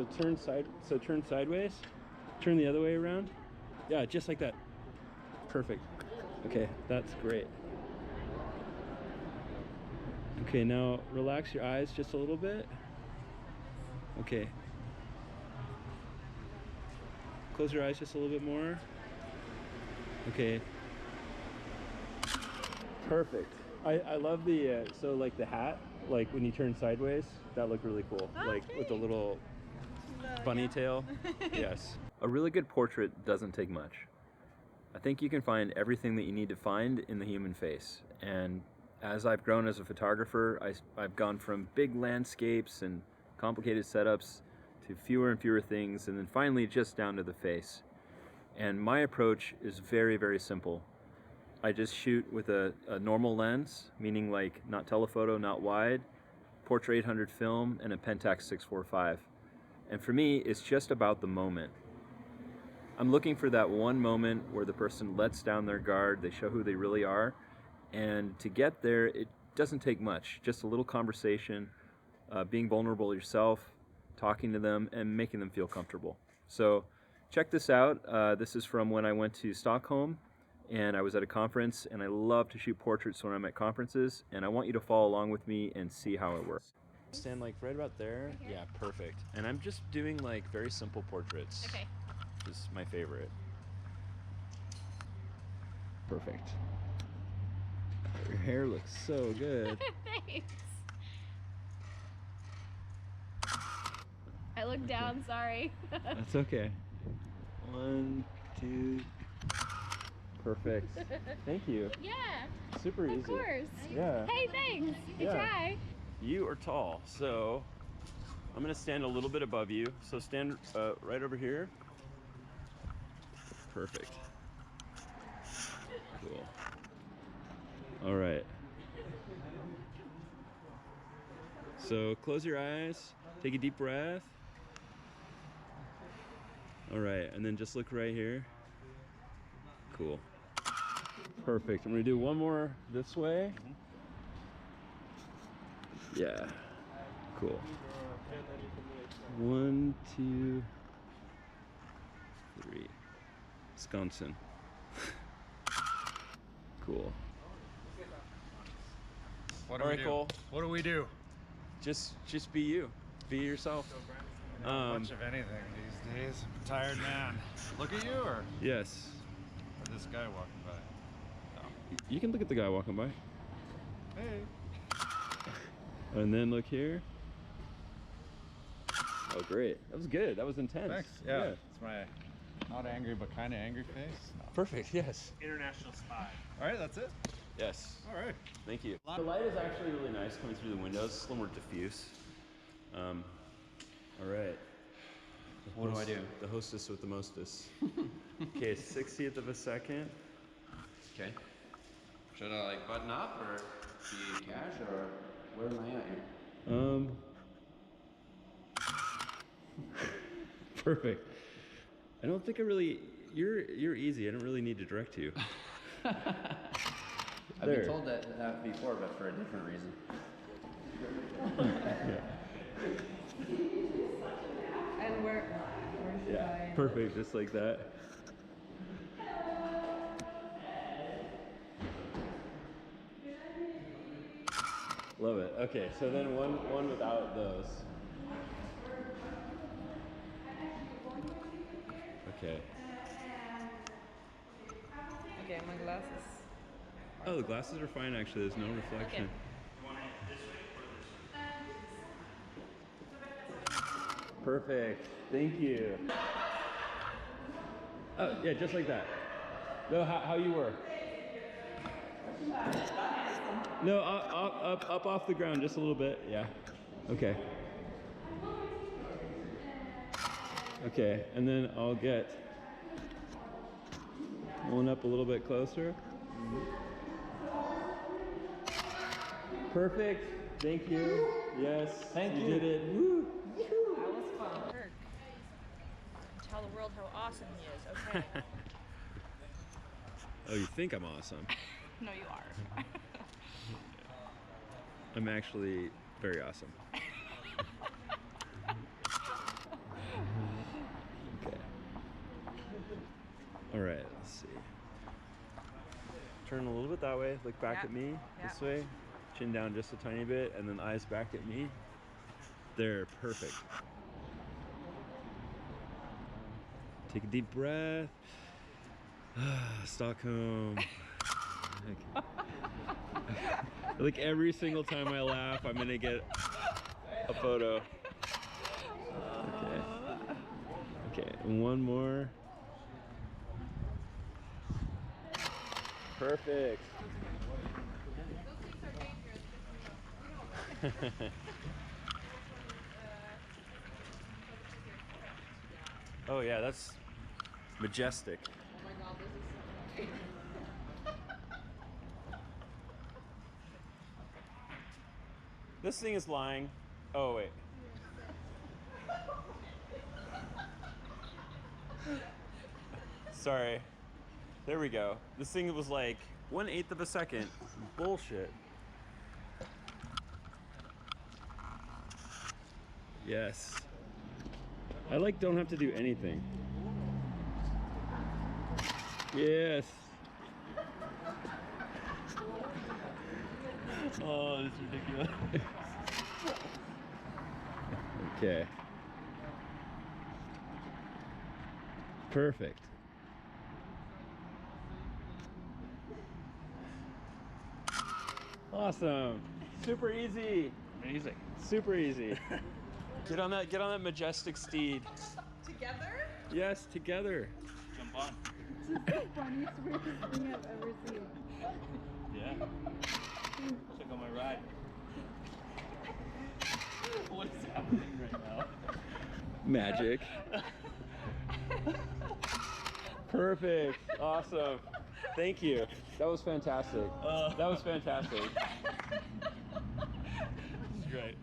So turn sideways. Turn the other way around. Yeah, just like that. Perfect. Okay, that's great. Okay, now relax your eyes just a little bit. Okay. Close your eyes just a little bit more. Okay. Perfect. I love the, so like the hat, like when you turn sideways, that looked really cool. Oh, like great. with the little bunny tail. Yes. A really good portrait doesn't take much. I think you can find everything that you need to find in the human face. And as I've grown as a photographer, I've gone from big landscapes and complicated setups to fewer and fewer things, and then finally just down to the face. And my approach is very, very simple. I just shoot with a normal lens, meaning like not telephoto, not wide, Portra 800 film, and a Pentax 645. And for me, it's just about the moment. I'm looking for that one moment where the person lets down their guard, they show who they really are. And to get there, it doesn't take much, just a little conversation, being vulnerable yourself, talking to them, and making them feel comfortable. So check this out. This is from when I went to Stockholm, and I was at a conference, and I love to shoot portraits when I'm at conferences, and I want you to follow along with me and see how it works. Stand like right about there. Yeah, perfect. And I'm just doing like very simple portraits. Okay. This is my favorite. Perfect. Your hair looks so good. Thanks. I looked down, sorry. That's okay. 1, 2. Perfect. Thank you. Yeah. Super easy. Of course. Yeah. Hey, thanks. Good try. You are tall, so I'm gonna stand a little bit above you. So stand right over here. Perfect. Cool. All right. So close your eyes, take a deep breath. All right, and then just look right here. Cool. Perfect. I'm gonna do one more this way. Yeah. Cool. 1, 2, 3. Wisconsin. Cool. What do All we right, do? Cole. What do we do? Just be you. Be yourself. Not much of anything these days. I'm a tired man. Look at you, or Yes. this guy walking by. You can look at the guy walking by. Hey. And then look here. Oh, great. That was good. That was intense. Thanks. Yeah. It's my not angry but kind of angry face. No. Perfect. Yes. International spy. All right, that's it. Yes. All right. Thank you. The light is actually really nice coming through the windows. It's a little more diffuse. All right. What do I do? The hostess with the mostest. Okay, 60th of a second. Okay. Should I like button up or be cash or where am I at here? Perfect. I don't think you're easy. I don't really need to direct you. I've been told that before, but for a different reason. And where should I? Perfect, just like that. Love it. Okay, so then one without those. Okay. Okay, my glasses. Oh, the glasses are fine actually. There's no reflection. Perfect. Thank you. Oh, yeah, just like that. No, how you were. No, up off the ground just a little bit. Yeah. Okay. Okay, and then I'll get one up a little bit closer. Perfect. Thank you. Yes. Thank you. You did it. Woo. That was fun. Kirk. Tell the world how awesome he is, okay? Oh, you think I'm awesome? No, you are. I'm actually very awesome. All right, let's see. Turn a little bit that way, look back Yeah. at me this Yeah. way, chin down just a tiny bit, and then eyes back at me. There, perfect. Take a deep breath. Stockholm. Like every single time I laugh, I'm gonna get a photo. Okay. Okay, and one more. Perfect. Oh yeah, that's majestic. Oh my god, this is so This thing is lying. Oh wait. Sorry. There we go. This thing was like 1/8 of a second. Bullshit. Yes. I like don't have to do anything. Yes. Oh, this is ridiculous. Okay. Perfect. Awesome. Super easy. Amazing. Super easy. Get on that majestic steed. together? Yes, together. Jump on. This is the funniest weirdest thing I've ever seen. Yeah. Check out my ride. What is happening right now? Magic. Perfect. Awesome. Thank you. That was fantastic. That was fantastic. This is great.